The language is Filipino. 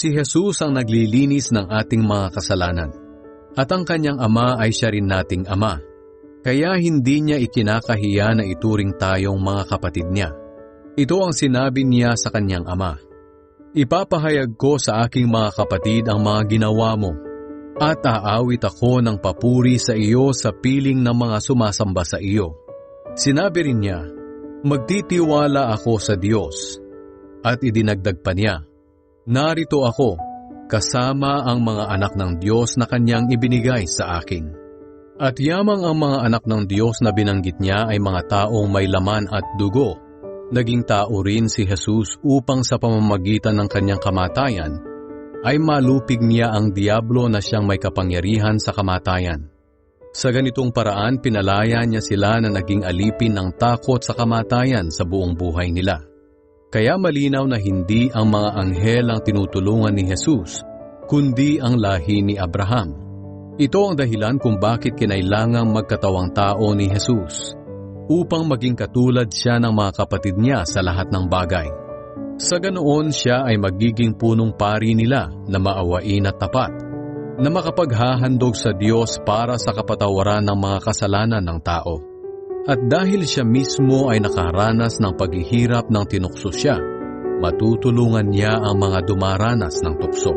Si Jesus ang naglilinis ng ating mga kasalanan. At ang kanyang ama ay siya rin nating ama. Kaya hindi niya ikinakahiya na ituring tayong mga kapatid niya. Ito ang sinabi niya sa kanyang ama. Ipapahayag ko sa aking mga kapatid ang mga ginawa mo, at aawit ako ng papuri sa iyo sa piling ng mga sumasamba sa iyo. Sinabi rin niya, magtitiwala ako sa Diyos. At idinagdag pa niya, narito ako, kasama ang mga anak ng Diyos na kanyang ibinigay sa akin. At yamang ang mga anak ng Diyos na binanggit niya ay mga taong may laman at dugo. Naging tao rin si Jesus upang sa pamamagitan ng kanyang kamatayan, ay malupig niya ang diablo na siyang may kapangyarihan sa kamatayan. Sa ganitong paraan, pinalaya niya sila na naging alipin ng takot sa kamatayan sa buong buhay nila. Kaya malinaw na hindi ang mga anghel ang tinutulungan ni Jesus, kundi ang lahi ni Abraham. Ito ang dahilan kung bakit kinailangang magkatawang tao ni Jesus, upang maging katulad siya ng mga kapatid niya sa lahat ng bagay. Sa ganoon siya ay magiging punong pari nila na maawain at tapat, na makapaghahandog sa Diyos para sa kapatawaran ng mga kasalanan ng tao. At dahil siya mismo ay nakaranas ng paghihirap ng tinukso siya, matutulungan niya ang mga dumaranas ng tukso.